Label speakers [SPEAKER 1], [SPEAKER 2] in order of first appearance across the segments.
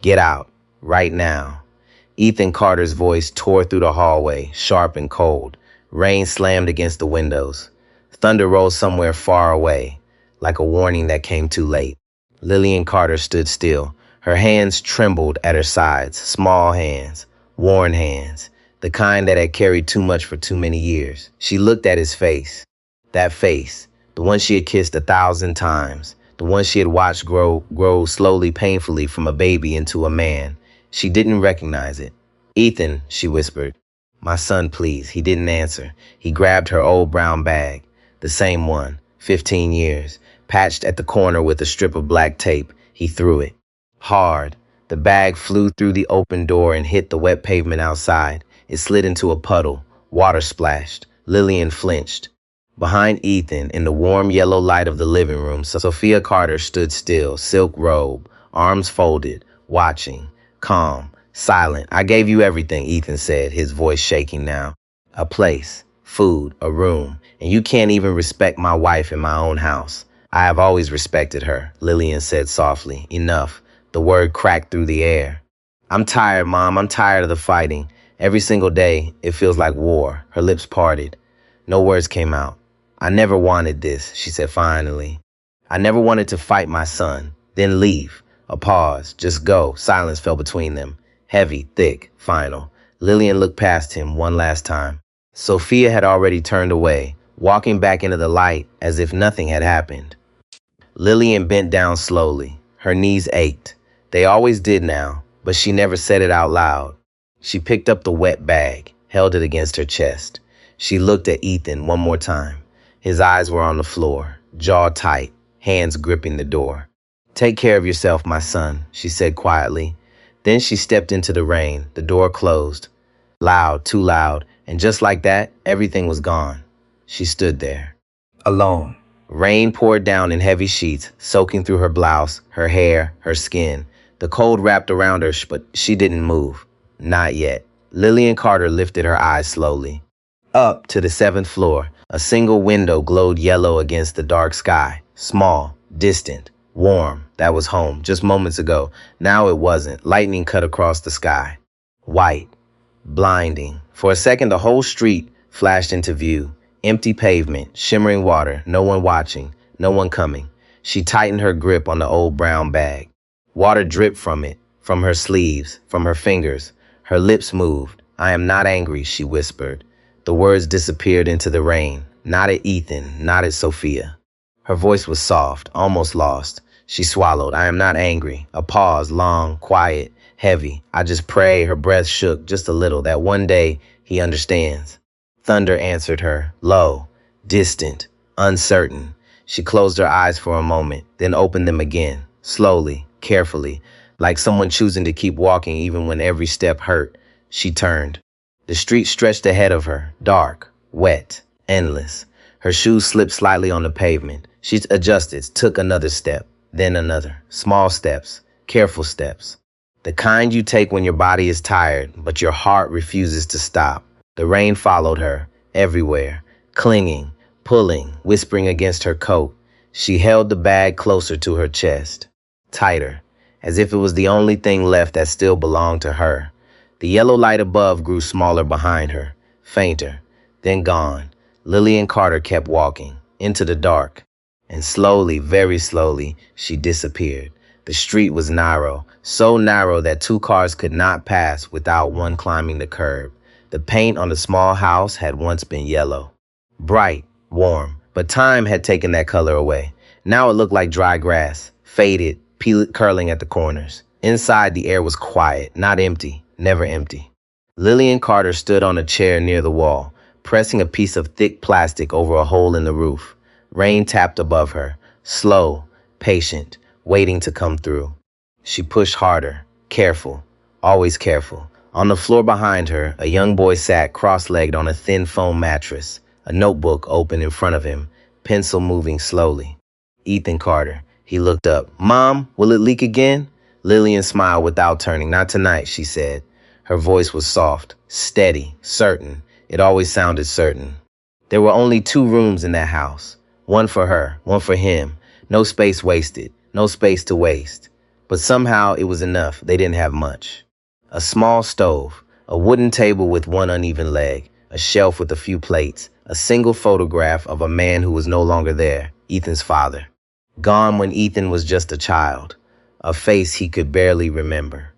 [SPEAKER 1] Get out. Right now. Ethan Carter's voice tore through the hallway, sharp and cold. Rain slammed against the windows. Thunder rolled somewhere far away, like a warning that came too late. Lillian Carter stood still. Her hands trembled at her sides, small hands, worn hands, the kind that had carried too much for too many years. She looked at his face. That face, the one she had kissed 1,000 times, the one she had watched grow slowly, painfully from a baby into a man. She didn't recognize it. "Ethan," she whispered. "My son, please." He didn't answer. He grabbed her old brown bag, the same one, 15 years, patched at the corner with a strip of black tape. He threw it. Hard. The bag flew through the open door and hit the wet pavement outside. It slid into a puddle. Water splashed. Lillian flinched. Behind Ethan, in the warm yellow light of the living room, Sophia Carter stood still, silk robe, arms folded, watching, calm, silent. "I gave you everything," Ethan said, his voice shaking now. "A place, food, a room, and you can't even respect my wife in my own house." "I have always respected her," Lillian said softly. "Enough." The word cracked through the air. "I'm tired, Mom. I'm tired of the fighting. Every single day, it feels like war." Her lips parted. No words came out. "I never wanted this," she said finally. "I never wanted to fight my son, then leave." A pause. "Just go." Silence fell between them. Heavy, thick, final. Lillian looked past him one last time. Sophia had already turned away, walking back into the light as if nothing had happened. Lillian bent down slowly. Her knees ached. They always did now, but she never said it out loud. She picked up the wet bag, held it against her chest. She looked at Ethan one more time. His eyes were on the floor, jaw tight, hands gripping the door. "Take care of yourself, my son," she said quietly. Then she stepped into the rain. The door closed. Loud, too loud, and just like that, everything was gone. She stood there, alone. Rain poured down in heavy sheets, soaking through her blouse, her hair, her skin. The cold wrapped around her, but she didn't move. Not yet. Lillian Carter lifted her eyes slowly. Up to the 7th floor, a single window glowed yellow against the dark sky. Small, distant, warm. That was home, just moments ago. Now it wasn't. Lightning cut across the sky. White. Blinding. For a second, the whole street flashed into view. Empty pavement, shimmering water, no one watching, no one coming. She tightened her grip on the old brown bag. Water dripped from it, from her sleeves, from her fingers. Her lips moved. "I am not angry," she whispered. The words disappeared into the rain. Not at Ethan, not at Sophia. Her voice was soft, almost lost. She swallowed. "I am not angry." A pause, long, quiet, heavy. "I just pray," her breath shook just a little, "that one day he understands." Thunder answered her, low, distant, uncertain. She closed her eyes for a moment, then opened them again, slowly, carefully, like someone choosing to keep walking even when every step hurt. She turned. The street stretched ahead of her, dark, wet, endless. Her shoes slipped slightly on the pavement. She adjusted, took another step, then another. Small steps, careful steps. The kind you take when your body is tired, but your heart refuses to stop. The rain followed her, everywhere, clinging, pulling, whispering against her coat. She held the bag closer to her chest, tighter, as if it was the only thing left that still belonged to her. The yellow light above grew smaller behind her, fainter, then gone. Lillian Carter kept walking, into the dark, and slowly, very slowly, she disappeared. The street was narrow, so narrow that 2 cars could not pass without one climbing the curb. The paint on the small house had once been yellow, bright, warm, but time had taken that color away. Now it looked like dry grass, faded, curling at the corners. Inside, the air was quiet, not empty, never empty. Lillian Carter stood on a chair near the wall, pressing a piece of thick plastic over a hole in the roof. Rain tapped above her, slow, patient, waiting to come through. She pushed harder, careful, always careful. On the floor behind her, a young boy sat cross-legged on a thin foam mattress, a notebook open in front of him, pencil moving slowly. Ethan Carter. He looked up. "Mom, will it leak again?" Lillian smiled without turning. "Not tonight," she said. Her voice was soft, steady, certain. It always sounded certain. There were only 2 rooms in that house. One for her, one for him. No space wasted, no space to waste. But somehow it was enough. They didn't have much. A small stove, a wooden table with one uneven leg, a shelf with a few plates, a single photograph of a man who was no longer there, Ethan's father. Gone when Ethan was just a child, a face he could barely remember.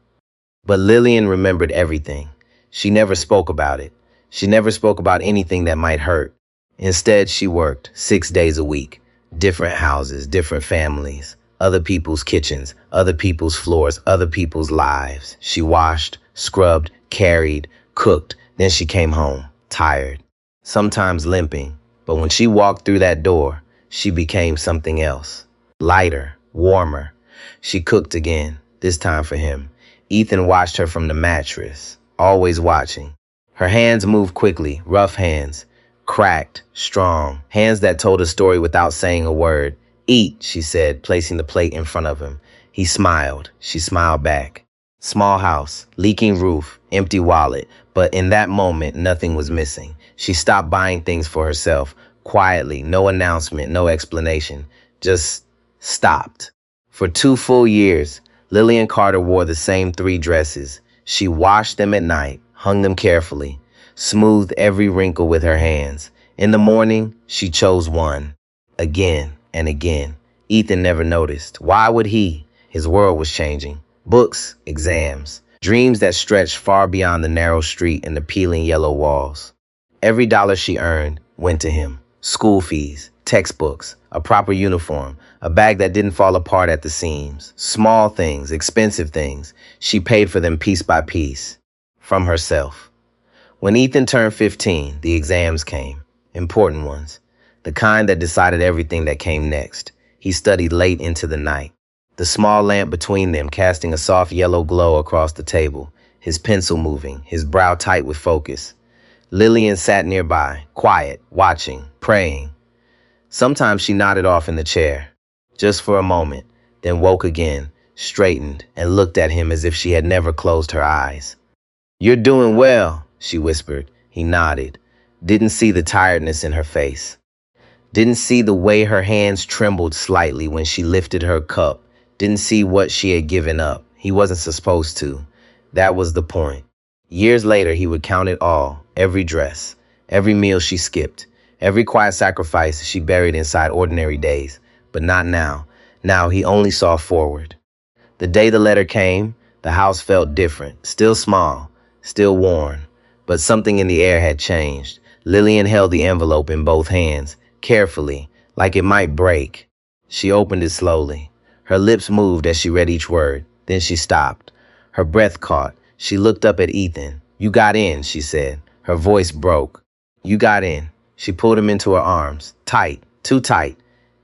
[SPEAKER 1] But Lillian remembered everything. She never spoke about it. She never spoke about anything that might hurt. Instead, she worked 6 days a week, different houses, different families, other people's kitchens, other people's floors, other people's lives. She washed, scrubbed, carried, cooked. Then she came home, tired, sometimes limping. But when she walked through that door, she became something else. Lighter, warmer. She cooked again, this time for him. Ethan watched her from the mattress, always watching. Her hands moved quickly, rough hands, cracked, strong, hands that told a story without saying a word. Eat, she said, placing the plate in front of him. He smiled. She smiled back. Small house, leaking roof, empty wallet. But in that moment, nothing was missing. She stopped buying things for herself, quietly, no announcement, no explanation. Just stopped. For 2 full years, Lillian Carter wore the same 3 dresses. She washed them at night, hung them carefully, smoothed every wrinkle with her hands. In the morning, she chose one. Again and again. Ethan never noticed. Why would he? His world was changing. Books, exams, dreams that stretched far beyond the narrow street and the peeling yellow walls. Every dollar she earned went to him. School fees, textbooks, a proper uniform, a bag that didn't fall apart at the seams. Small things, expensive things. She paid for them piece by piece, from herself. When Ethan turned 15, the exams came. Important ones. The kind that decided everything that came next. He studied late into the night. The small lamp between them casting a soft yellow glow across the table, his pencil moving, his brow tight with focus. Lillian sat nearby, quiet, watching, praying. Sometimes she nodded off in the chair, just for a moment, then woke again, straightened, and looked at him as if she had never closed her eyes. "You're doing well," she whispered. He nodded, didn't see the tiredness in her face. Didn't see the way her hands trembled slightly when she lifted her cup. Didn't see what she had given up. He wasn't supposed to. That was the point. Years later, he would count it all, every dress, every meal she skipped, every quiet sacrifice she buried inside ordinary days. But not now. Now he only saw forward. The day the letter came, the house felt different, still small, still worn. But something in the air had changed. Lillian held the envelope in both hands, carefully, like it might break. She opened it slowly. Her lips moved as she read each word. Then she stopped. Her breath caught. She looked up at Ethan. "You got in," she said. Her voice broke. "You got in." She pulled him into her arms. Tight, too tight.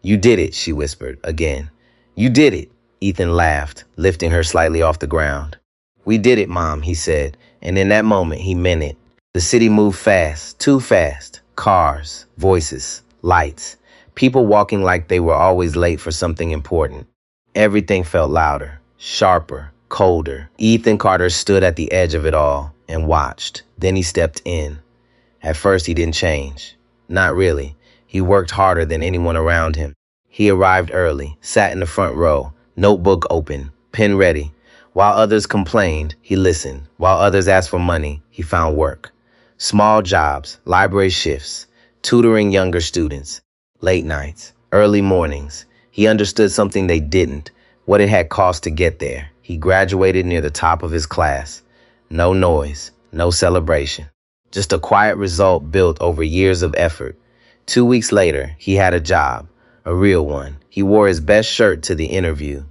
[SPEAKER 1] "You did it," she whispered again. "You did it." Ethan laughed, lifting her slightly off the ground. "We did it, Mom," he said, and in that moment he meant it. The city moved fast, too fast. Cars, voices, lights, people walking like they were always late for something important. Everything felt louder, sharper, colder. Ethan Carter stood at the edge of it all and watched. Then he stepped in. At first he didn't change. Not really. He worked harder than anyone around him. He arrived early, sat in the front row, notebook open, pen ready. While others complained, he listened. While others asked for money, he found work. Small jobs, library shifts, tutoring younger students, late nights, early mornings. He understood something they didn't, what it had cost to get there. He graduated near the top of his class. No noise, no celebration. Just a quiet result built over years of effort. 2 weeks later, he had a job, a real one. He wore his best shirt to the interview,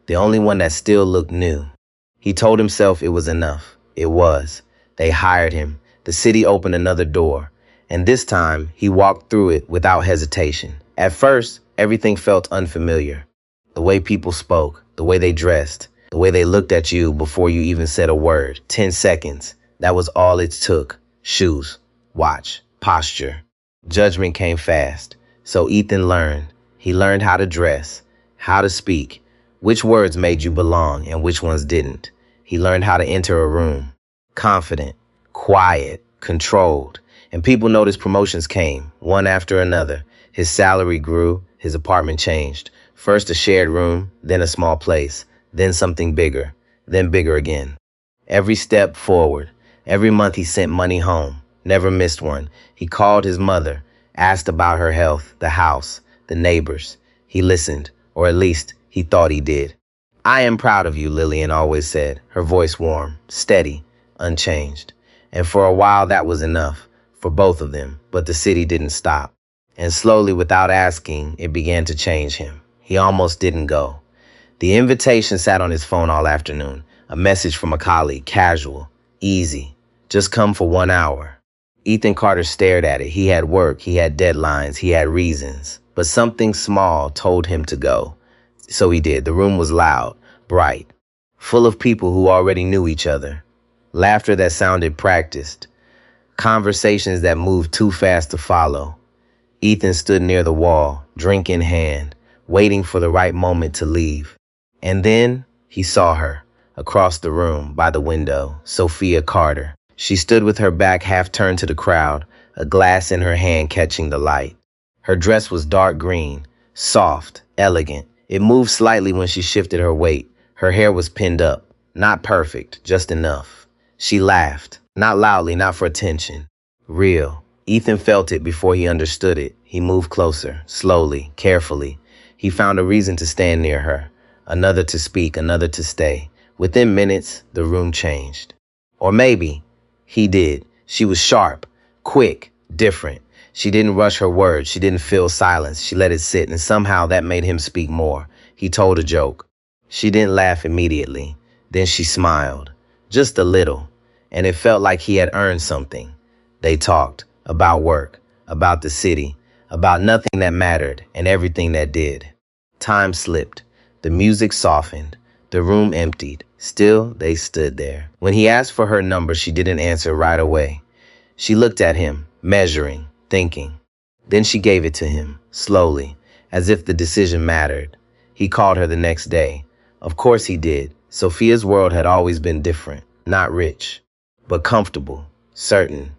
[SPEAKER 1] the only one that still looked new. He told himself it was enough. It was. They hired him. The city opened another door. And this time, he walked through it without hesitation. At first, everything felt unfamiliar. The way people spoke, the way they dressed, the way they looked at you before you even said a word. 10 seconds. That was all it took. Shoes, watch, posture. Judgment came fast. So Ethan learned. He learned how to dress, how to speak, which words made you belong and which ones didn't. He learned how to enter a room. Confident, quiet, controlled. And people noticed promotions came, one after another. His salary grew, his apartment changed. First a shared room, then a small place. then something bigger, then bigger again. Every step forward, every month he sent money home, never missed one. He called his mother, asked about her health, the house, the neighbors. He listened, or at least he thought he did. I am proud of you, Lillian always said, her voice warm, steady, unchanged. And for a while that was enough, for both of them, but the city didn't stop. And slowly, without asking, it began to change him. He almost didn't go. The invitation sat on his phone all afternoon, a message from a colleague, casual, easy, just come for 1 hour. Ethan Carter stared at it. He had work, he had deadlines, he had reasons. But something small told him to go. So he did. The room was loud, bright, full of people who already knew each other. Laughter that sounded practiced. Conversations that moved too fast to follow. Ethan stood near the wall, drink in hand, waiting for the right moment to leave. And then he saw her, across the room, by the window, Sophia Carter. She stood with her back half turned to the crowd, a glass in her hand catching the light. Her dress was dark green, soft, elegant. It moved slightly when she shifted her weight. Her hair was pinned up, not perfect, just enough. She laughed, not loudly, not for attention. Real. Ethan felt it before he understood it. He moved closer, slowly, carefully. He found a reason to stand near her, another to speak, another to stay. Within minutes, the room changed. Or maybe he did. She was sharp, quick, different. She didn't rush her words. She didn't fill silence. She let it sit, and somehow that made him speak more. He told a joke. She didn't laugh immediately. Then she smiled, just a little, and it felt like he had earned something. They talked about work, about the city, about nothing that mattered and everything that did. Time slipped. The music softened. The room emptied. Still, they stood there. When he asked for her number, she didn't answer right away. She looked at him, measuring, thinking. Then she gave it to him, slowly, as if the decision mattered. He called her the next day. Of course he did. Sophia's world had always been different, not rich, but comfortable, certain.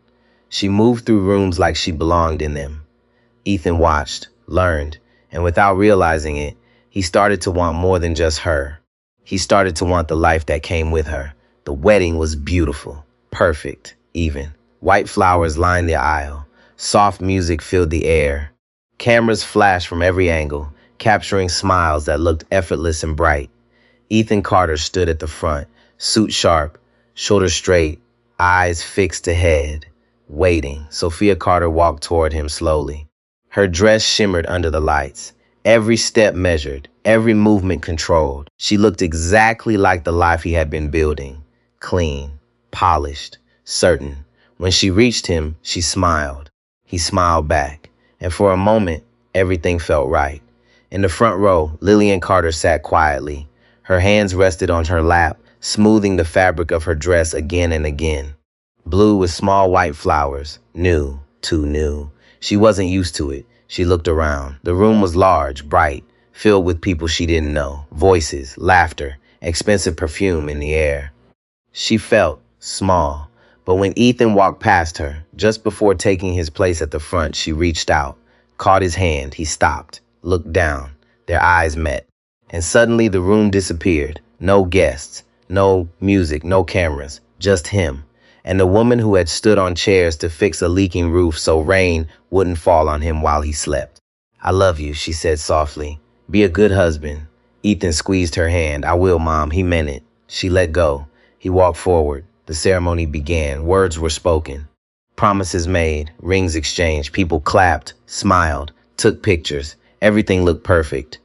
[SPEAKER 1] She moved through rooms like she belonged in them. Ethan watched, learned, and without realizing it, he started to want more than just her. He started to want the life that came with her. The wedding was beautiful, perfect, even. White flowers lined the aisle. Soft music filled the air. Cameras flashed from every angle, capturing smiles that looked effortless and bright. Ethan Carter stood at the front, suit sharp, shoulders straight, eyes fixed ahead, waiting. Sophia Carter walked toward him slowly. Her dress shimmered under the lights. Every step measured, every movement controlled. She looked exactly like the life he had been building. Clean, polished, certain. When she reached him, she smiled. He smiled back, and for a moment, everything felt right. In the front row, Lillian Carter sat quietly. Her hands rested on her lap, smoothing the fabric of her dress again and again. Blue with small white flowers, new, too new. She wasn't used to it. She looked around. The room was large, bright, filled with people she didn't know, voices, laughter, expensive perfume in the air. She felt small. But when Ethan walked past her, just before taking his place at the front, she reached out, caught his hand. He stopped, looked down. Their eyes met. And suddenly the room disappeared. No guests, no music, no cameras, just him. And the woman who had stood on chairs to fix a leaking roof so rain wouldn't fall on him while he slept. I love you, she said softly. Be a good husband. Ethan squeezed her hand. I will, Mom. He meant it. She let go. He walked forward. The ceremony began. Words were spoken. Promises made. Rings exchanged. People clapped, smiled, took pictures. Everything looked perfect.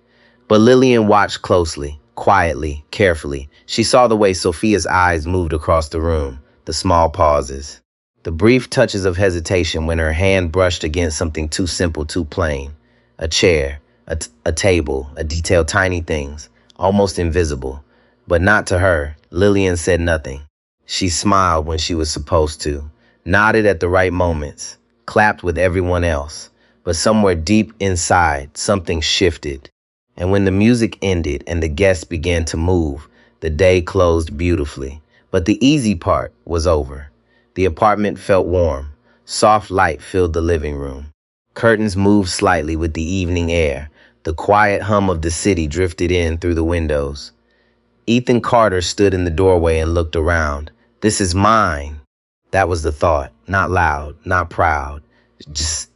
[SPEAKER 1] But Lillian watched closely, quietly, carefully. She saw the way Sophia's eyes moved across the room, the small pauses, the brief touches of hesitation when her hand brushed against something too simple, too plain. A chair, a table, a detail, tiny things, almost invisible. But not to her. Lillian said nothing. She smiled when she was supposed to, nodded at the right moments, clapped with everyone else. But somewhere deep inside, something shifted. And when the music ended and the guests began to move, the day closed beautifully. But the easy part was over. The apartment felt warm. Soft light filled the living room. Curtains moved slightly with the evening air. The quiet hum of the city drifted in through the windows. Ethan Carter stood in the doorway and looked around. This is mine. That was the thought. Not loud, not proud. Just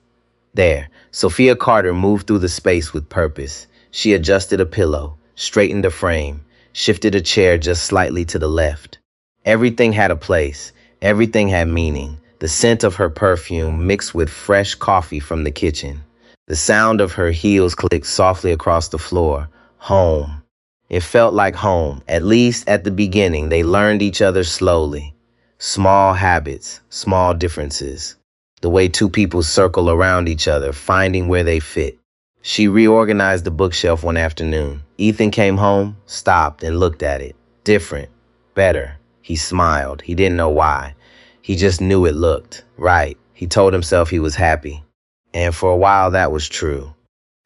[SPEAKER 1] there. Sophia Carter moved through the space with purpose. She adjusted a pillow, straightened a frame, shifted a chair just slightly to the left. Everything had a place. Everything had meaning. The scent of her perfume mixed with fresh coffee from the kitchen. The sound of her heels clicked softly across the floor. Home. It felt like home. At least at the beginning, they learned each other slowly. Small habits, small differences. The way two people circle around each other, finding where they fit. She reorganized the bookshelf one afternoon. Ethan came home, stopped, and looked at it. Different. Better. He smiled. He didn't know why. He just knew it looked right. He told himself he was happy. And for a while, that was true.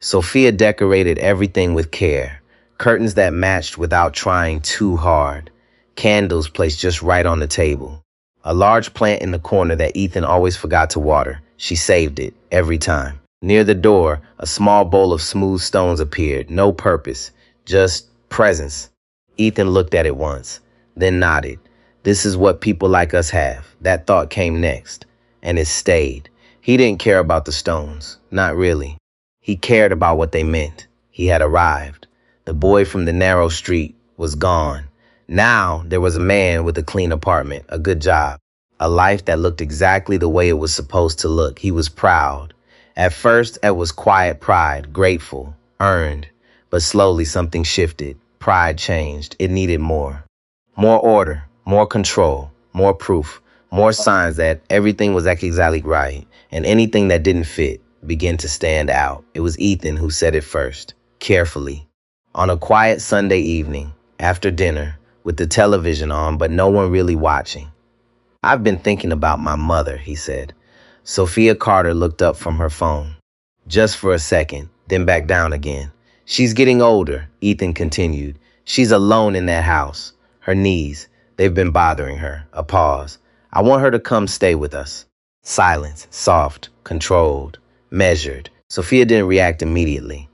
[SPEAKER 1] Sophia decorated everything with care. Curtains that matched without trying too hard. Candles placed just right on the table. A large plant in the corner that Ethan always forgot to water. She saved it every time. Near the door, a small bowl of smooth stones appeared. No purpose, just presence. Ethan looked at it once, then nodded. This is what people like us have. That thought came next, and it stayed. He didn't care about the stones, not really. He cared about what they meant. He had arrived. The boy from the narrow street was gone. Now there was a man with a clean apartment, a good job, a life that looked exactly the way it was supposed to look. He was proud. At first, it was quiet pride, grateful, earned. But slowly something shifted. Pride changed. It needed more. More order, more control, more proof, more signs that everything was exactly right, and anything that didn't fit began to stand out. It was Ethan who said it first, carefully. On a quiet Sunday evening, after dinner, with the television on but no one really watching. I've been thinking about my mother, he said. Sophia Carter looked up from her phone. Just for a second, then back down again. She's getting older, Ethan continued. She's alone in that house. Her knees, they've been bothering her. A pause. I want her to come stay with us. Silence, soft, controlled, measured. Sophia didn't react immediately.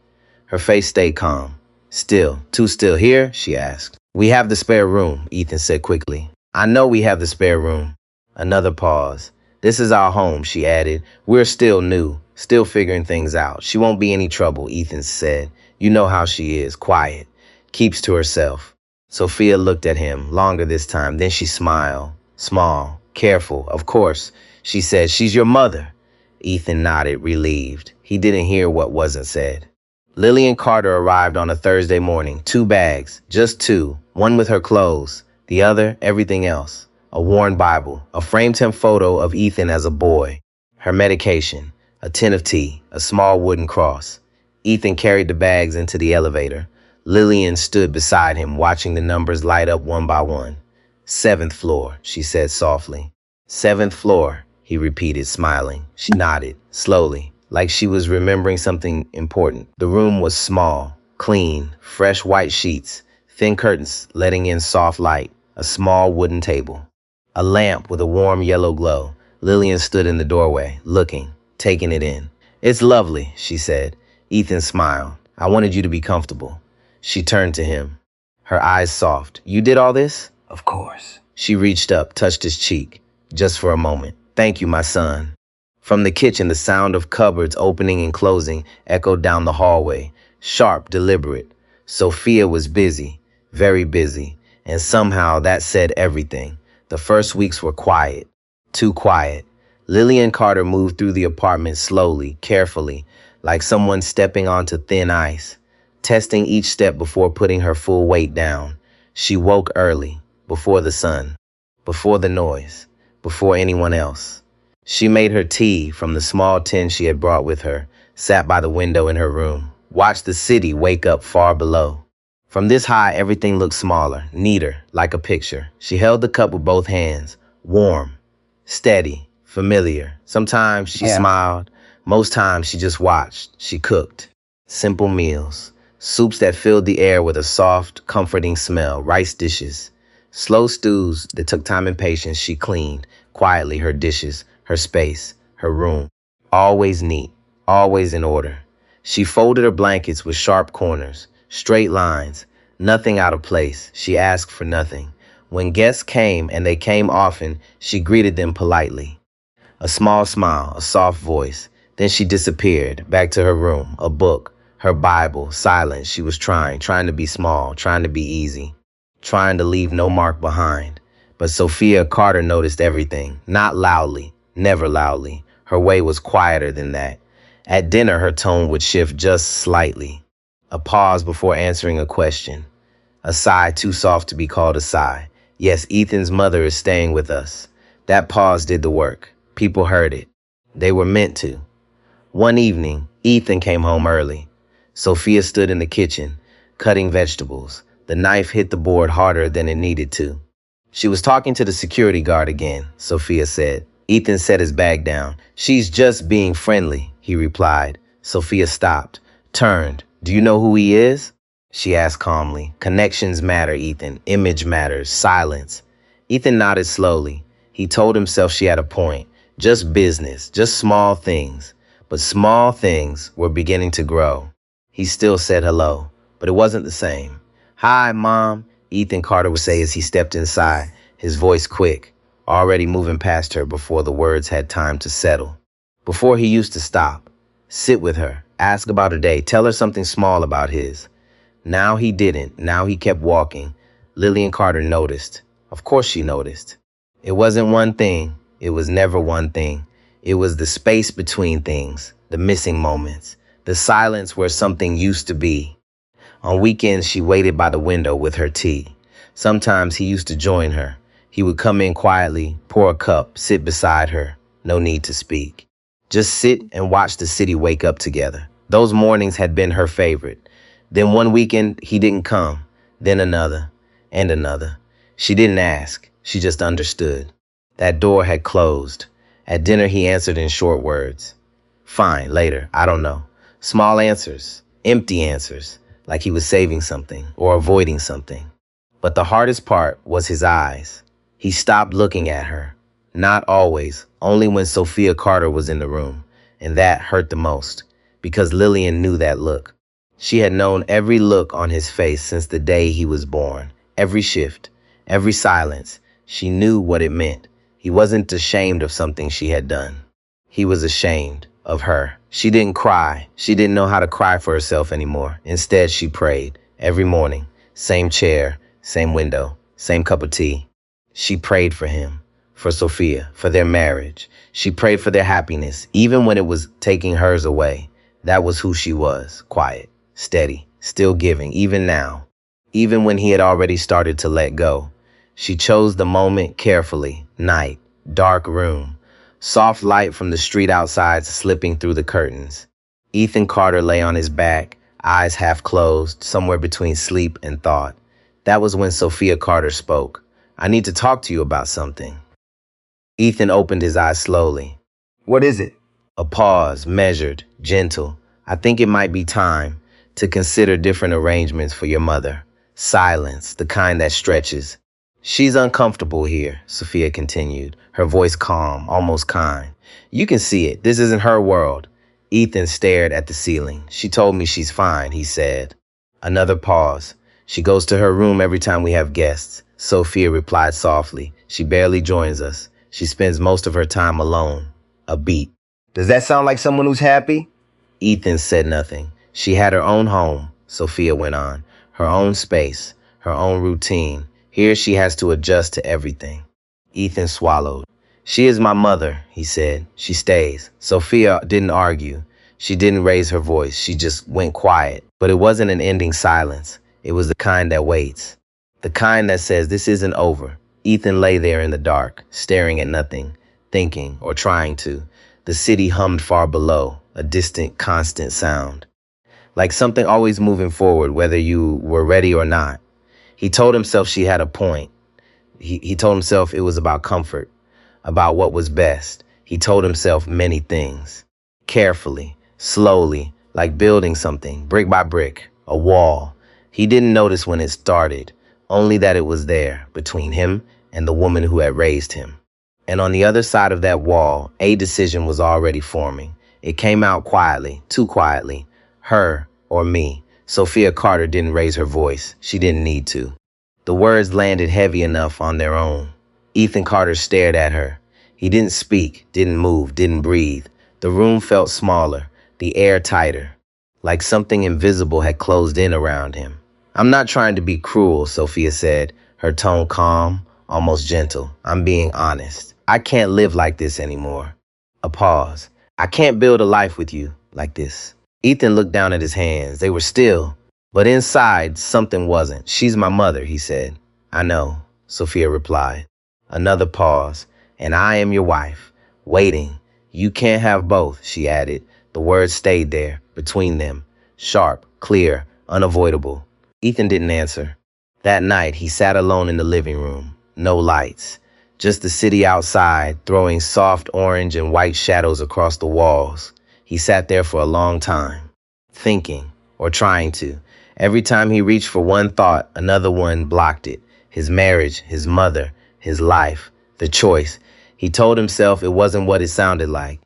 [SPEAKER 1] Her face stayed calm. Still, too still here? She asked. We have the spare room, Ethan said quickly. I know we have the spare room. Another pause. This is our home, she added. We're still new, still figuring things out. She won't be any trouble, Ethan said. You know how she is, quiet, keeps to herself. Sophia looked at him, longer this time. Then she smiled, small, careful. Of course, she said, she's your mother. Ethan nodded, relieved. He didn't hear what wasn't said. Lillian Carter arrived on a Thursday morning. 2 bags, just 2. One with her clothes, the other, everything else. A worn Bible, a framed him photo of Ethan as a boy. Her medication, a tin of tea, a small wooden cross. Ethan carried the bags into the elevator. Lillian stood beside him, watching the numbers light up one by one. 7th floor, she said softly. 7th floor, he repeated, smiling. She nodded, slowly, like she was remembering something important. The room was small, clean, fresh white sheets, thin curtains letting in soft light, a small wooden table. A lamp with a warm yellow glow. Lillian stood in the doorway, looking, taking it in. It's lovely, she said. Ethan smiled. I wanted you to be comfortable. She turned to him, her eyes soft. You did all this? Of course. She reached up, touched his cheek, just for a moment. Thank you, my son. From the kitchen, the sound of cupboards opening and closing echoed down the hallway, sharp, deliberate. Sophia was busy, very busy, and somehow that said everything. The first weeks were quiet, too quiet. Lillian Carter moved through the apartment slowly, carefully, like someone stepping onto thin ice, testing each step before putting her full weight down. She woke early, before the sun, before the noise, before anyone else. She made her tea from the small tin she had brought with her, sat by the window in her room, watched the city wake up far below. From this high, everything looked smaller, neater, like a picture. She held the cup with both hands, warm, steady, familiar. Sometimes she smiled. Most times she just watched. She cooked. Simple meals. Soups that filled the air with a soft, comforting smell. Rice dishes. Slow stews that took time and patience. She cleaned, quietly, her dishes, her space, her room. Always neat, always in order. She folded her blankets with sharp corners, straight lines, Nothing out of place. She asked for nothing. When guests came, and they came often, she greeted them politely. A small smile, a soft voice. Then she disappeared, back to her room, a book, her Bible, silent. She was trying to be small, trying to be easy, trying to leave no mark behind. But Sophia Carter noticed everything, not loudly, never loudly. Her way was quieter than that. At dinner, her tone would shift just slightly. A pause before answering a question. A sigh too soft to be called a sigh. Yes, Ethan's mother is staying with us. That pause did the work. People heard it. They were meant to. One evening, Ethan came home early. Sophia stood in the kitchen, cutting vegetables. The knife hit the board harder than it needed to. She was talking to the security guard again, Sophia said. Ethan set his bag down. She's just being friendly, he replied. Sophia stopped, turned. Do you know who he is? She asked calmly. Connections matter, Ethan. Image matters. Silence. Ethan nodded slowly. He told himself she had a point. Just business, just small things. But small things were beginning to grow. He still said hello, but it wasn't the same. Hi, Mom, Ethan Carter would say as he stepped inside, his voice quick, already moving past her before the words had time to settle. Before he used to stop, sit with her, ask about her day, tell her something small about his. Now he didn't. Now he kept walking. Lillian Carter noticed. Of course she noticed. It wasn't one thing. It was never one thing. It was the space between things, the missing moments, the silence where something used to be. On weekends, she waited by the window with her tea. Sometimes he used to join her. He would come in quietly, pour a cup, sit beside her. No need to speak. Just sit and watch the city wake up together. Those mornings had been her favorite. Then one weekend, he didn't come. Then another, and another. She didn't ask. She just understood. That door had closed. At dinner, he answered in short words. Fine, later, I don't know. Small answers, empty answers, like he was saving something or avoiding something. But the hardest part was his eyes. He stopped looking at her. Not always, only when Sophia Carter was in the room. And that hurt the most, because Lillian knew that look. She had known every look on his face since the day he was born. Every shift, every silence. She knew what it meant. He wasn't ashamed of something she had done. He was ashamed of her. She didn't cry. She didn't know how to cry for herself anymore. Instead, she prayed every morning. Same chair, same window, same cup of tea. She prayed for him, for Sophia, for their marriage. She prayed for their happiness, even when it was taking hers away. That was who she was, quiet, steady, still giving, even now. Even when he had already started to let go. She chose the moment carefully. Night, dark room, soft light from the street outside slipping through the curtains. Ethan Carter lay on his back, eyes half closed, somewhere between sleep and thought. That was when Sophia Carter spoke. I need to talk to you about something. Ethan opened his eyes slowly.
[SPEAKER 2] What is it?
[SPEAKER 1] A pause, measured, gentle. I think it might be time to consider different arrangements for your mother. Silence, the kind that stretches. She's uncomfortable here, Sophia continued, her voice calm, almost kind. You can see it. This isn't her world. Ethan stared at the ceiling. She told me she's fine, he said. Another pause. She goes to her room every time we have guests. Sophia replied softly. She barely joins us. She spends most of her time alone. A beat.
[SPEAKER 2] Does that sound like someone who's happy?
[SPEAKER 1] Ethan said nothing. She had her own home, Sophia went on. Her own space, her own routine. Here she has to adjust to everything. Ethan swallowed. She is my mother, he said. She stays. Sophia didn't argue. She didn't raise her voice. She just went quiet. But it wasn't an ending silence. It was the kind that waits. The kind that says this isn't over. Ethan lay there in the dark, staring at nothing, thinking or trying to. The city hummed far below, a distant, constant sound. Like something always moving forward, whether you were ready or not. He told himself she had a point. He told himself it was about comfort, about what was best. He told himself many things. Carefully, slowly, like building something, brick by brick, a wall. He didn't notice when it started, only that it was there, between him and the woman who had raised him. And on the other side of that wall, a decision was already forming. It came out quietly, too quietly. Her or me. Sophia Carter didn't raise her voice. She didn't need to. The words landed heavy enough on their own. Ethan Carter stared at her. He didn't speak, didn't move, didn't breathe. The room felt smaller, the air tighter, like something invisible had closed in around him. I'm not trying to be cruel, Sophia said, her tone calm, almost gentle. I'm being honest. I can't live like this anymore. A pause. I can't build a life with you like this. Ethan looked down at his hands. They were still, but inside, something wasn't. She's my mother, he said. I know, Sophia replied. Another pause. And I am your wife. Waiting. You can't have both, she added. The words stayed there, between them. Sharp, clear, unavoidable. Ethan didn't answer. That night, he sat alone in the living room. No lights. Just the city outside, throwing soft orange and white shadows across the walls. He sat there for a long time, thinking, or trying to. Every time he reached for one thought, another one blocked it. His marriage, his mother, his life, the choice. He told himself it wasn't what it sounded like.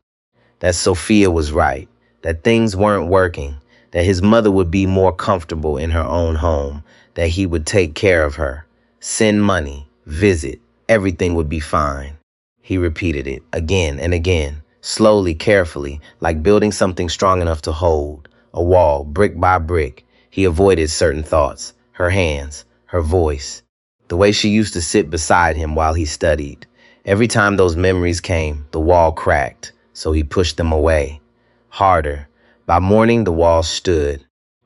[SPEAKER 1] That Sophia was right, that things weren't working, that his mother would be more comfortable in her own home, that he would take care of her, send money, visit, everything would be fine. He repeated it again and again, slowly, carefully, like building something strong enough to hold, a wall, brick by brick. He avoided certain thoughts, her hands, her voice, the way she used to sit beside him while he studied. Every time those memories came, the wall cracked, so he pushed them away. Harder. By morning, the wall stood.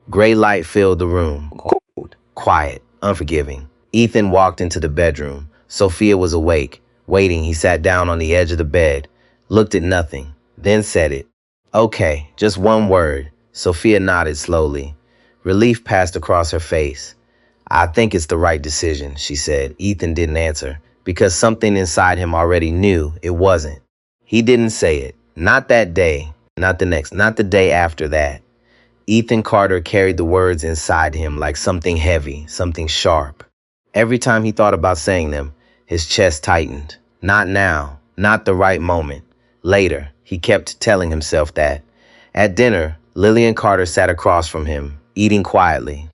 [SPEAKER 1] Gray light filled the room. Cold, quiet, unforgiving. Ethan walked into the bedroom. Sophia was awake. Waiting, he sat down on the edge of the bed, looked at nothing, then said it. Okay, just one word. Sophia nodded slowly. Relief passed across her face. I think it's the right decision, she said. Ethan didn't answer, because something inside him already knew it wasn't. He didn't say it. Not that day, not the next, not the day after that. Ethan Carter carried the words inside him like something heavy, something sharp. Every time he thought about saying them, his chest tightened. Not now, not the right moment. Later, he kept telling himself that. At dinner, Lillian Carter sat across from him, eating quietly.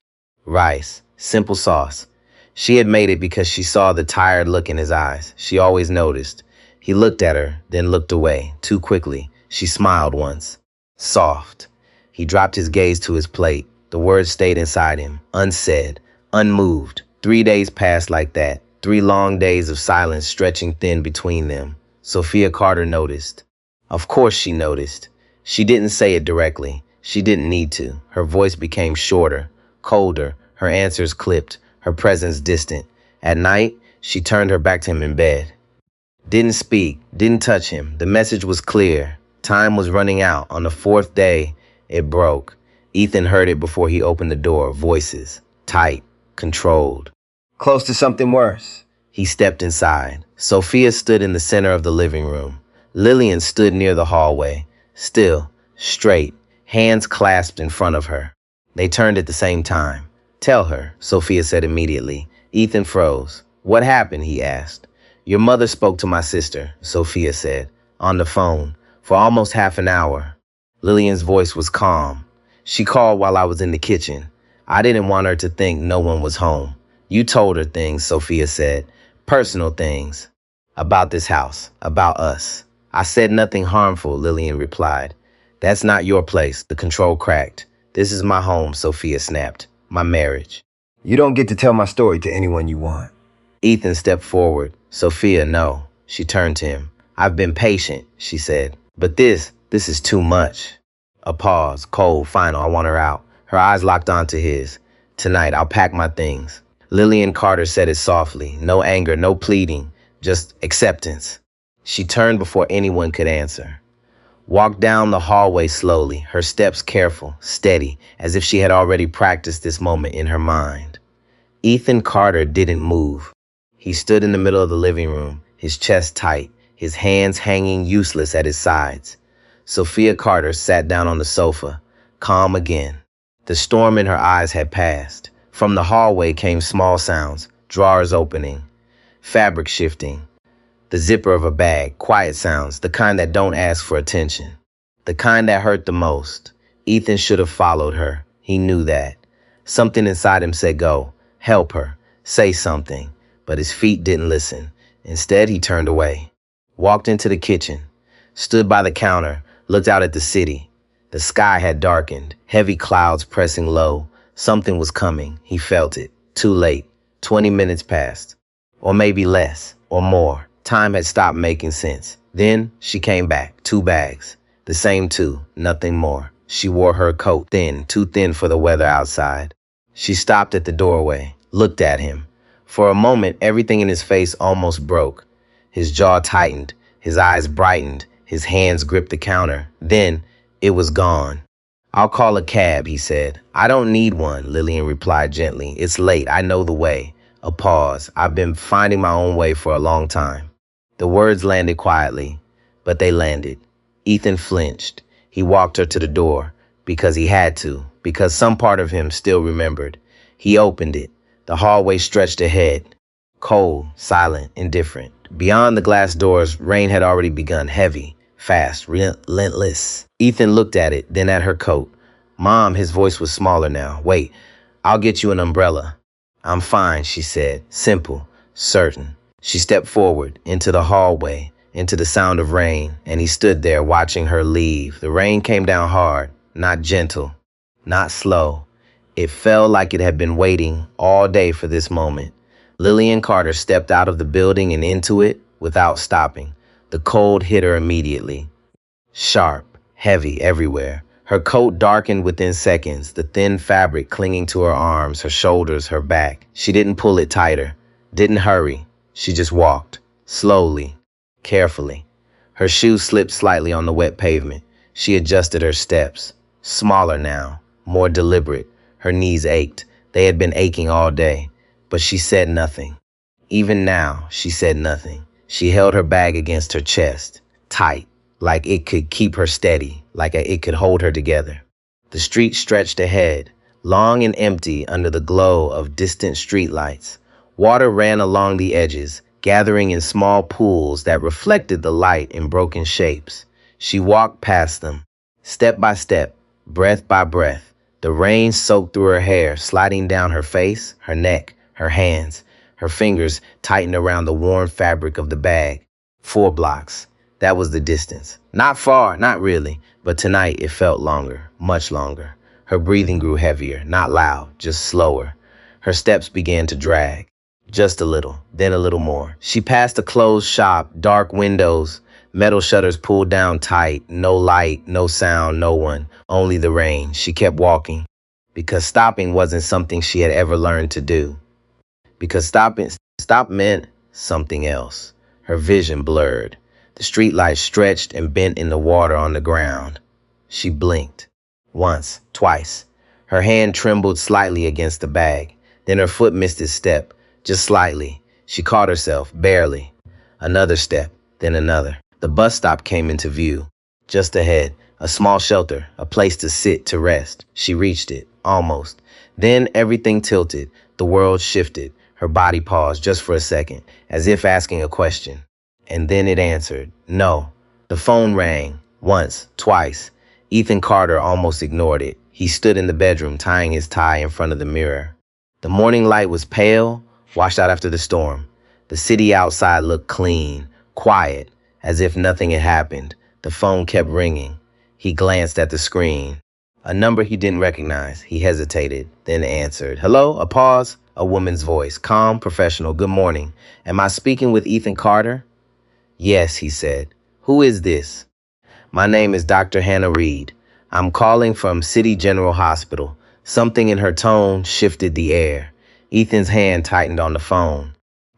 [SPEAKER 1] Rice, simple sauce. She had made it because she saw the tired look in his eyes. She always noticed. He looked at her, then looked away, too quickly. She smiled once. Soft. He dropped his gaze to his plate. The words stayed inside him, unsaid, unmoved. 3 days passed like that. 3 long days of silence stretching thin between them. Sophia Carter noticed. Of course she noticed. She didn't say it directly. She didn't need to. Her voice became shorter, colder, her answers clipped, her presence distant. At night, she turned her back to him in bed. Didn't speak, didn't touch him. The message was clear. Time was running out. On the 4th day, it broke. Ethan heard it before he opened the door. Voices. Tight. Controlled.
[SPEAKER 2] Close to something worse.
[SPEAKER 1] He stepped inside. Sophia stood in the center of the living room. Lillian stood near the hallway. Still, straight, hands clasped in front of her. They turned at the same time. Tell her, Sophia said immediately. Ethan froze. What happened? He asked. Your mother spoke to my sister, Sophia said, on the phone, for almost half an hour. Lillian's voice was calm. She called while I was in the kitchen. I didn't want her to think no one was home. You told her things, Sophia said. Personal things. About this house. About us. I said nothing harmful, Lillian replied. That's not your place. The control cracked. This is my home, Sophia snapped. My marriage.
[SPEAKER 2] You don't get to tell my story to anyone you want.
[SPEAKER 1] Ethan stepped forward. Sophia, no. She turned to him. I've been patient, she said. But this is too much. A pause, cold, final. I want her out. Her eyes locked onto his. Tonight, I'll pack my things. Lillian Carter said it softly. No anger, no pleading, just acceptance. She turned before anyone could answer. Walked down the hallway slowly, her steps careful, steady, as if she had already practiced this moment in her mind. Ethan Carter didn't move. He stood in the middle of the living room, his chest tight, his hands hanging useless at his sides. Sophia Carter sat down on the sofa, calm again. The storm in her eyes had passed. From the hallway came small sounds, drawers opening, fabric shifting, the zipper of a bag, quiet sounds, the kind that don't ask for attention, the kind that hurt the most. Ethan should have followed her. He knew that. Something inside him said go, help her, say something, but his feet didn't listen. Instead, he turned away, walked into the kitchen, stood by the counter, looked out at the city. The sky had darkened, heavy clouds pressing low. Something was coming. He felt it. Too late. 20 minutes passed. Or maybe less, or more. Time had stopped making sense. Then she came back. 2 bags. The same 2, nothing more. She wore her coat, thin, too thin for the weather outside. She stopped at the doorway, looked at him. For a moment, everything in his face almost broke. His jaw tightened, his eyes brightened, his hands gripped the counter. Then, it was gone. I'll call a cab, he said. I don't need one, Lillian replied gently. It's late, I know the way. A pause. I've been finding my own way for a long time. The words landed quietly, but they landed. Ethan flinched. He walked her to the door, because he had to, because some part of him still remembered. He opened it. The hallway stretched ahead. Cold, silent, indifferent. Beyond the glass doors, rain had already begun, heavy, fast, relentless. Ethan looked at it, then at her coat. Mom, his voice was smaller now. Wait, I'll get you an umbrella. I'm fine, she said, simple, certain. She stepped forward, into the hallway, into the sound of rain, and he stood there watching her leave. The rain came down hard, not gentle, not slow. It felt like it had been waiting all day for this moment. Lillian Carter stepped out of the building and into it without stopping. The cold hit her immediately. Sharp, heavy everywhere. Her coat darkened within seconds, the thin fabric clinging to her arms, her shoulders, her back. She didn't pull it tighter, didn't hurry. She just walked, slowly, carefully. Her shoes slipped slightly on the wet pavement. She adjusted her steps. Smaller now, more deliberate. Her knees ached. They had been aching all day. But she said nothing. Even now, she said nothing. She held her bag against her chest, tight, like it could keep her steady, like it could hold her together. The street stretched ahead, long and empty under the glow of distant streetlights. Water ran along the edges, gathering in small pools that reflected the light in broken shapes. She walked past them, step by step, breath by breath. The rain soaked through her hair, sliding down her face, her neck, her hands. Her fingers tightened around the warm fabric of the bag. 4 blocks. That was the distance. Not far, not really, but tonight it felt longer, much longer. Her breathing grew heavier, not loud, just slower. Her steps began to drag. Just a little, then a little more. She passed a closed shop, dark windows, metal shutters pulled down tight, no light, no sound, no one, only the rain. She kept walking, because stopping wasn't something she had ever learned to do. Because stop meant something else. Her vision blurred. The streetlight stretched and bent in the water on the ground. She blinked. Once, twice. Her hand trembled slightly against the bag. Then her foot missed its step, just slightly. She caught herself, barely. Another step, then another. The bus stop came into view. Just ahead, a small shelter, a place to sit, to rest. She reached it, almost. Then everything tilted. The world shifted. Her body paused just for a second, as if asking a question. And then it answered, no. The phone rang, once, twice. Ethan Carter almost ignored it. He stood in the bedroom, tying his tie in front of the mirror. The morning light was pale, washed out after the storm. The city outside looked clean, quiet, as if nothing had happened. The phone kept ringing. He glanced at the screen. A number he didn't recognize. He hesitated, then answered. Hello? A pause. A woman's voice, calm, professional. Good morning. Am I speaking with Ethan Carter? Yes, he said. Who is this? My name is Dr. Hannah Reed. I'm calling from City General Hospital. Something in her tone shifted the air. Ethan's hand tightened on the phone.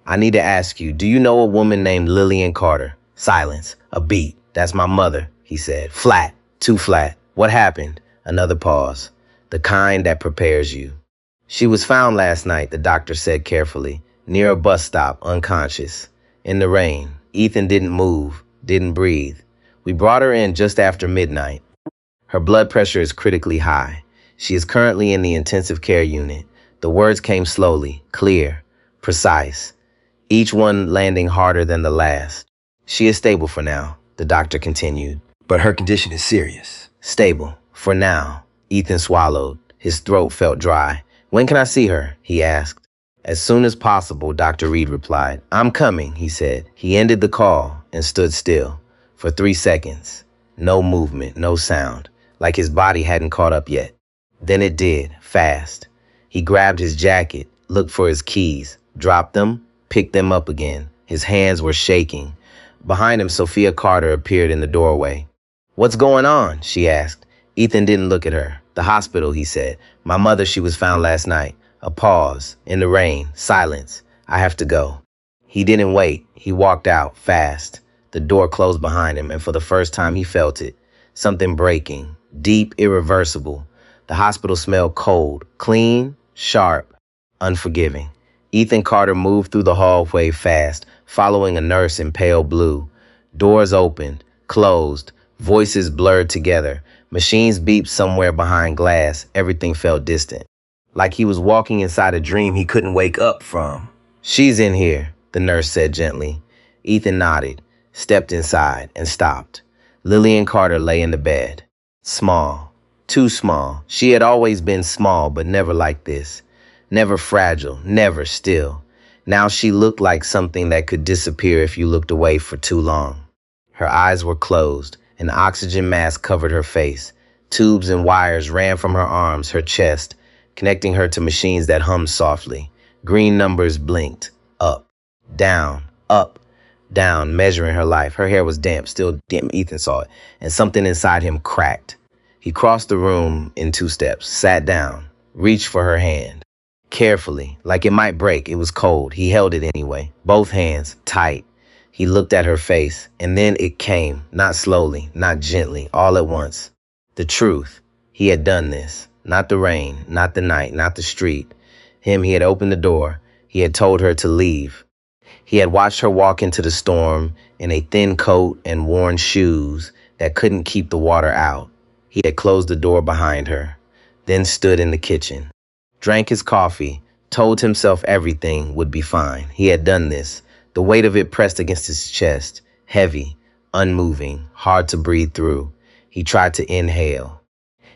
[SPEAKER 1] I need to ask you, do you know a woman named Lillian Carter? Silence. A beat. That's my mother, he said. Flat. Too flat. What happened? Another pause. The kind that prepares you. She was found last night, the doctor said carefully, near a bus stop, unconscious. In the rain. Ethan didn't move, didn't breathe. We brought her in just after midnight. Her blood pressure is critically high. She is currently in the intensive care unit. The words came slowly, clear, precise, each one landing harder than the last. She is stable for now, the doctor continued.
[SPEAKER 2] But her condition is serious.
[SPEAKER 1] Stable, for now. Ethan swallowed. His throat felt dry. When can I see her? He asked. As soon as possible, Dr. Reed replied. I'm coming, he said. He ended the call and stood still for 3 seconds. No movement, no sound, like his body hadn't caught up yet. Then it did, fast. He grabbed his jacket, looked for his keys, dropped them, picked them up again. His hands were shaking. Behind him, Sophia Carter appeared in the doorway. What's going on? She asked. Ethan didn't look at her. The hospital, he said. My mother, she was found last night. A pause. In the rain. Silence. I have to go. He didn't wait. He walked out, fast. The door closed behind him, and for the first time he felt it. Something breaking. Deep, irreversible. The hospital smelled cold. Clean, sharp, unforgiving. Ethan Carter moved through the hallway fast, following a nurse in pale blue. Doors opened, closed, voices blurred together. Machines beeped somewhere behind glass. Everything felt distant. Like he was walking inside a dream he couldn't wake up from. She's in here, the nurse said gently. Ethan nodded, stepped inside, and stopped. Lillian Carter lay in the bed. Small. Too small. She had always been small, but never like this. Never fragile, never still. Now she looked like something that could disappear if you looked away for too long. Her eyes were closed. An oxygen mask covered her face. Tubes and wires ran from her arms, her chest, connecting her to machines that hummed softly. Green numbers blinked. Up, down, measuring her life. Her hair was damp, still dim. Ethan saw it, and something inside him cracked. He crossed the room in 2 steps, sat down, reached for her hand. Carefully, like it might break, it was cold. He held it anyway, both hands, tight. He looked at her face, and then it came, not slowly, not gently, all at once. The truth. He had done this. Not the rain, not the night, not the street. Him, he had opened the door. He had told her to leave. He had watched her walk into the storm in a thin coat and worn shoes that couldn't keep the water out. He had closed the door behind her, then stood in the kitchen. Drank his coffee, told himself everything would be fine. He had done this. The weight of it pressed against his chest, heavy, unmoving, hard to breathe through. He tried to inhale.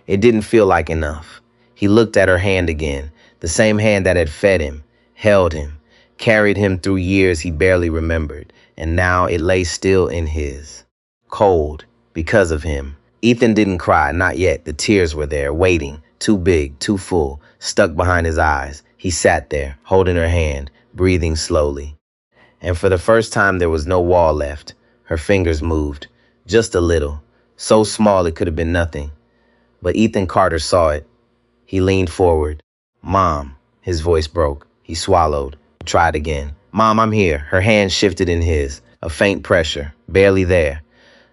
[SPEAKER 1] It didn't feel like enough. He looked at her hand again, the same hand that had fed him, held him, carried him through years he barely remembered, and now it lay still in his. Cold, because of him. Ethan didn't cry, not yet. The tears were there, waiting, too big, too full, stuck behind his eyes. He sat there, holding her hand, breathing slowly. And for the first time, there was no wall left. Her fingers moved, just a little, so small it could have been nothing. But Ethan Carter saw it. He leaned forward. Mom, his voice broke. He swallowed, tried again. Mom, I'm here. Her hand shifted in his, a faint pressure, barely there,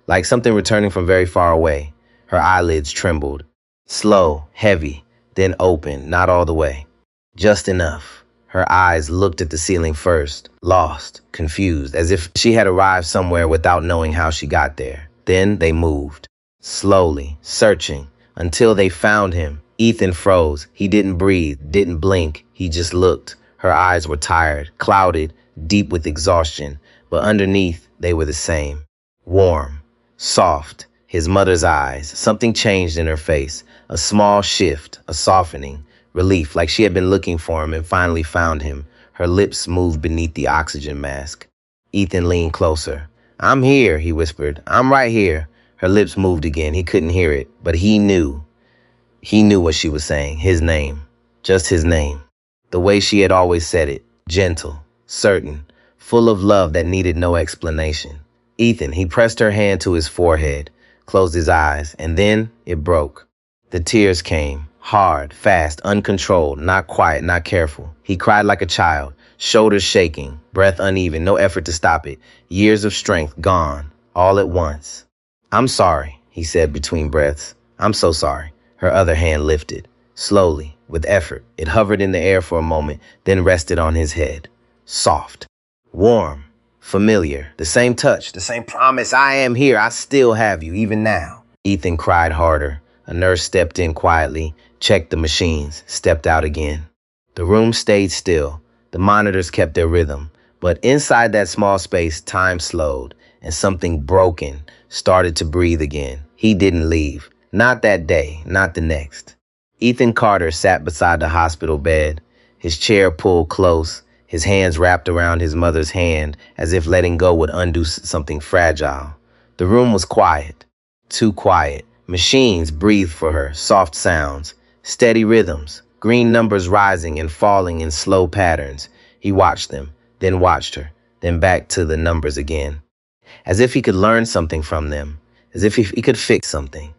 [SPEAKER 1] like something returning from very far away. Her eyelids trembled. Slow, heavy, then open, not all the way. Just enough. Her eyes looked at the ceiling first, lost, confused, as if she had arrived somewhere without knowing how she got there. Then they moved, slowly, searching, until they found him. Ethan froze. He didn't breathe, didn't blink. He just looked. Her eyes were tired, clouded, deep with exhaustion, but underneath they were the same. Warm, soft, his mother's eyes. Something changed in her face, a small shift, a softening. Relief, like she had been looking for him and finally found him. Her lips moved beneath the oxygen mask. Ethan leaned closer. I'm here, he whispered. I'm right here. Her lips moved again. He couldn't hear it, but he knew. He knew what she was saying, his name, just his name. The way she had always said it, gentle, certain, full of love that needed no explanation. Ethan, he pressed her hand to his forehead, closed his eyes, and then it broke. The tears came. Hard, fast, uncontrolled, not quiet, not careful. He cried like a child, shoulders shaking, breath uneven, no effort to stop it. Years of strength gone, all at once. I'm sorry, he said between breaths. I'm so sorry. Her other hand lifted, slowly, with effort. It hovered in the air for a moment, then rested on his head. Soft, warm, familiar, the same touch, the same promise. I am here. I still have you, even now. Ethan cried harder. A nurse stepped in quietly, checked the machines, stepped out again. The room stayed still. The monitors kept their rhythm. But inside that small space, time slowed, and something broken started to breathe again. He didn't leave. Not that day, not the next. Ethan Carter sat beside the hospital bed, his chair pulled close, his hands wrapped around his mother's hand as if letting go would undo something fragile. The room was quiet, too quiet. Machines breathed for her, soft sounds, steady rhythms, green numbers rising and falling in slow patterns. He watched them, then watched her, then back to the numbers again, as if he could learn something from them, as if he could fix something.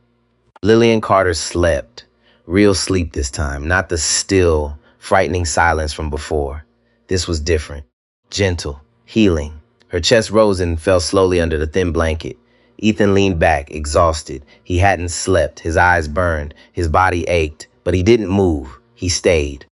[SPEAKER 1] Lillian Carter slept, real sleep this time, not the still, frightening silence from before. This was different, gentle, healing. Her chest rose and fell slowly under the thin blanket. Ethan leaned back, exhausted. He hadn't slept, his eyes burned, his body ached, but he didn't move. He stayed.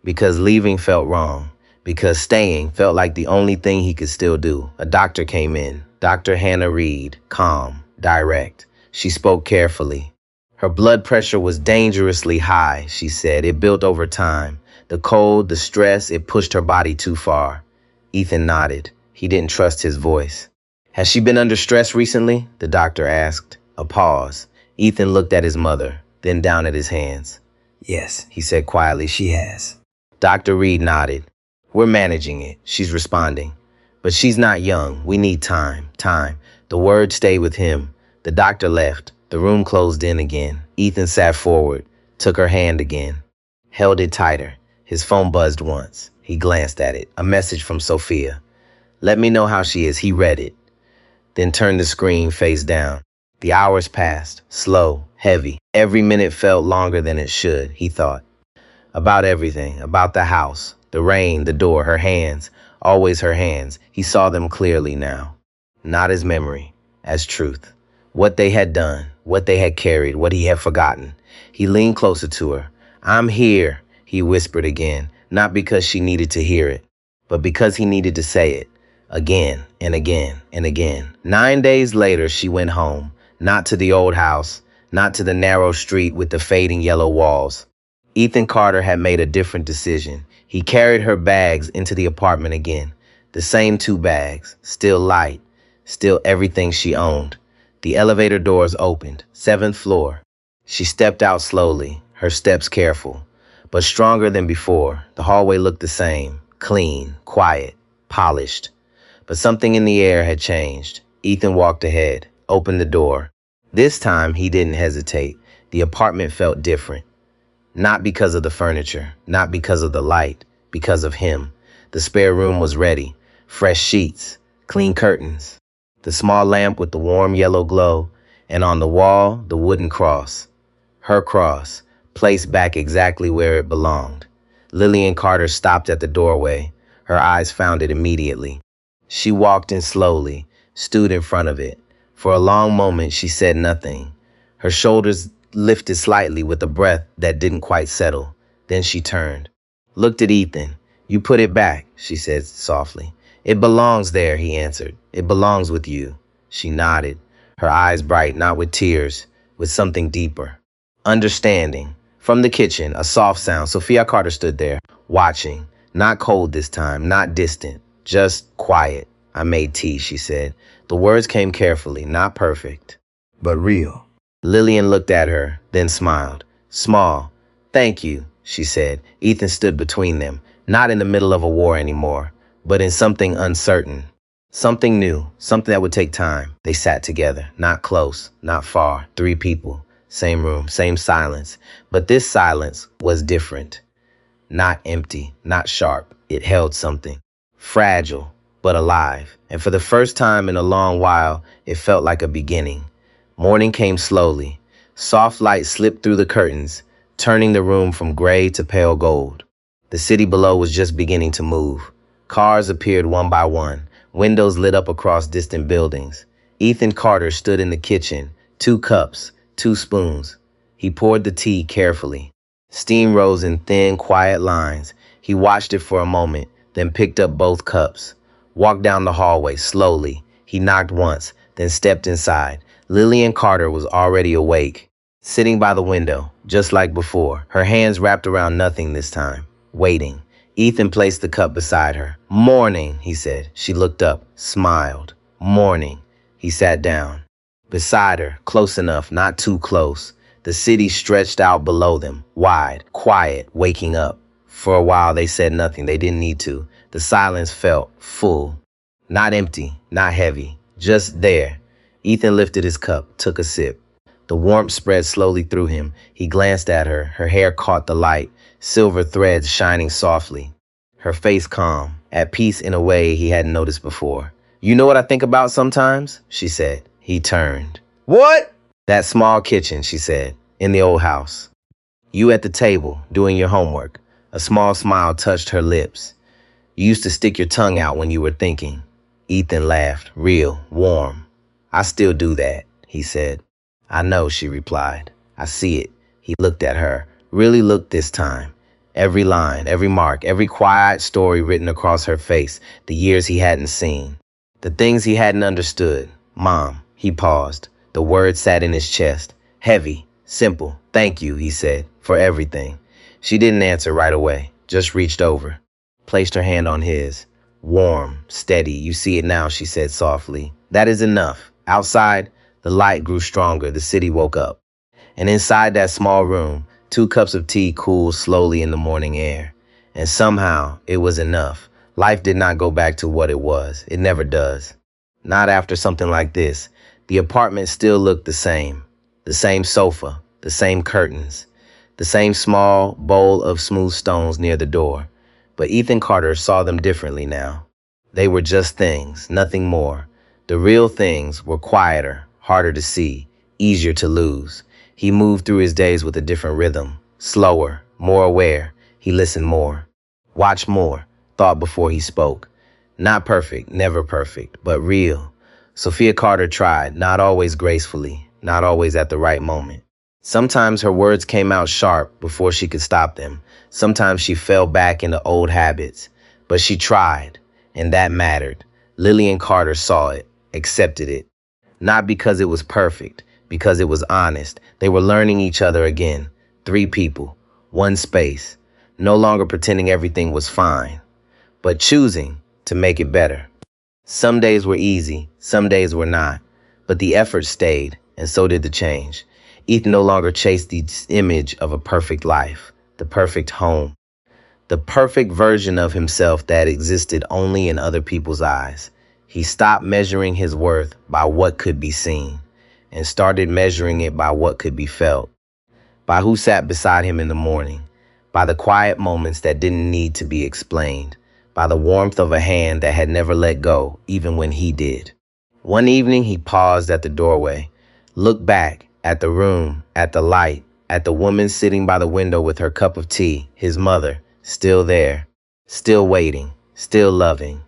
[SPEAKER 1] Because leaving felt wrong, because staying felt like the only thing he could still do. A doctor came in, Dr. Hannah Reed, calm, direct. She spoke carefully. Her blood pressure was dangerously high, she said. It built over time. The cold, the stress, it pushed her body too far. Ethan nodded. He didn't trust his voice. Has she been under stress recently? The doctor asked. A pause. Ethan looked at his mother, then down at his hands. Yes, he said quietly, she has. Dr. Reed nodded. We're managing it. She's responding. But she's not young. We need time. Time. The word stayed with him. The doctor left. The room closed in again. Ethan sat forward, took her hand again, held it tighter. His phone buzzed once. He glanced at it. A message from Sophia. Let me know how she is. He read it, then turned the screen face down. The hours passed, slow, heavy. Every minute felt longer than it should, he thought. About everything, about the house, the rain, the door, her hands, always her hands. He saw them clearly now. Not as memory, as truth. What they had done, what they had carried, what he had forgotten. He leaned closer to her. I'm here, he whispered again, not because she needed to hear it, but because he needed to say it. Again and again and again. 9 days later, she went home, not to the old house, not to the narrow street with the fading yellow walls. Ethan Carter had made a different decision. He carried her bags into the apartment again. The same 2 bags, still light, still everything she owned. The elevator doors opened, 7th floor. She stepped out slowly, her steps careful, but stronger than before. The hallway looked the same, clean, quiet, polished. But something in the air had changed. Ethan walked ahead, opened the door. This time, he didn't hesitate. The apartment felt different. Not because of the furniture, not because of the light, because of him. The spare room was ready. Fresh sheets, clean curtains, the small lamp with the warm yellow glow, and on the wall, the wooden cross. Her cross, placed back exactly where it belonged. Lillian Carter stopped at the doorway. Her eyes found it immediately. She walked in slowly, stood in front of it. For a long moment, she said nothing. Her shoulders lifted slightly with a breath that didn't quite settle. Then she turned, looked at Ethan. You put it back, she said softly. It belongs there, he answered. It belongs with you. She nodded, her eyes bright, not with tears, with something deeper. Understanding. From the kitchen, a soft sound. Sophia Carter stood there, watching. Not cold this time, not distant, just quiet. I made tea, she said. The words came carefully, not perfect,
[SPEAKER 2] But real.
[SPEAKER 1] Lillian looked at her, then smiled. Small. Thank you, she said. Ethan stood between them, not in the middle of a war anymore, but in something uncertain. Something new, something that would take time. They sat together, not close, not far. 3 people, same room, same silence. But this silence was different. Not empty, not sharp. It held something. Fragile, but alive. And for the first time in a long while, it felt like a beginning. Morning came slowly. Soft light slipped through the curtains, turning the room from gray to pale gold. The city below was just beginning to move. Cars appeared one by one. Windows lit up across distant buildings. Ethan Carter stood in the kitchen, 2 cups, 2 spoons. He poured the tea carefully. Steam rose in thin, quiet lines. He watched it for a moment, then picked up both cups. Walked down the hallway slowly. He knocked once, then stepped inside. Lillian Carter was already awake, sitting by the window, just like before, her hands wrapped around nothing this time, waiting. Ethan placed the cup beside her. Morning, he said. She looked up, smiled. Morning. He sat down. Beside her, close enough, not too close. The city stretched out below them, wide, quiet, waking up. For a while, they said nothing. They didn't need to. The silence felt full. Not empty, not heavy, just there. Ethan lifted his cup, took a sip. The warmth spread slowly through him. He glanced at her. Her hair caught the light, silver threads shining softly. Her face calm, at peace in a way he hadn't noticed before. "You know what I think about sometimes?" she said. He turned.
[SPEAKER 2] What?
[SPEAKER 1] "That small kitchen," she said, "in the old house. You at the table, doing your homework." A small smile touched her lips. "You used to stick your tongue out when you were thinking." Ethan laughed, real, warm. "I still do that," he said. "I know," she replied. "I see it." He looked at her, really looked this time. Every line, every mark, every quiet story written across her face, the years he hadn't seen, the things he hadn't understood. "Mom," he paused. The word sat in his chest, heavy, simple. "Thank you," he said, "for everything." She didn't answer right away, just reached over, placed her hand on his. "Warm, steady, you see it now," she said softly. "That is enough." Outside, the light grew stronger. The city woke up. And inside that small room, 2 cups of tea cooled slowly in the morning air. And somehow, it was enough. Life did not go back to what it was. It never does. Not after something like this. The apartment still looked the same. The same sofa, the same curtains, the same small bowl of smooth stones near the door. But Ethan Carter saw them differently now. They were just things, nothing more. The real things were quieter, harder to see, easier to lose. He moved through his days with a different rhythm, slower, more aware. He listened more, watched more, thought before he spoke. Not perfect, never perfect, but real. Sophia Carter tried, not always gracefully, not always at the right moment. Sometimes her words came out sharp before she could stop them. Sometimes she fell back into old habits. But she tried, and that mattered. Lillian Carter saw it, accepted it. Not because it was perfect, because it was honest. They were learning each other again. 3 people, 1 space. No longer pretending everything was fine, but choosing to make it better. Some days were easy, some days were not. But the effort stayed, and so did the change. Ethan no longer chased the image of a perfect life, the perfect home, the perfect version of himself that existed only in other people's eyes. He stopped measuring his worth by what could be seen and started measuring it by what could be felt, by who sat beside him in the morning, by the quiet moments that didn't need to be explained, by the warmth of a hand that had never let go, even when he did. One evening, he paused at the doorway, looked back at the room, at the light, at the woman sitting by the window with her cup of tea, his mother, still there, still waiting, still loving.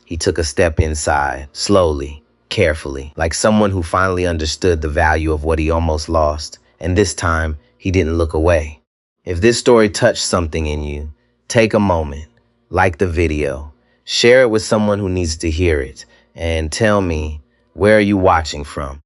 [SPEAKER 1] He took a step inside, slowly, carefully, like someone who finally understood the value of what he almost lost. And this time, he didn't look away. If this story touched something in you, take a moment, like the video, share it with someone who needs to hear it, and tell me, where are you watching from?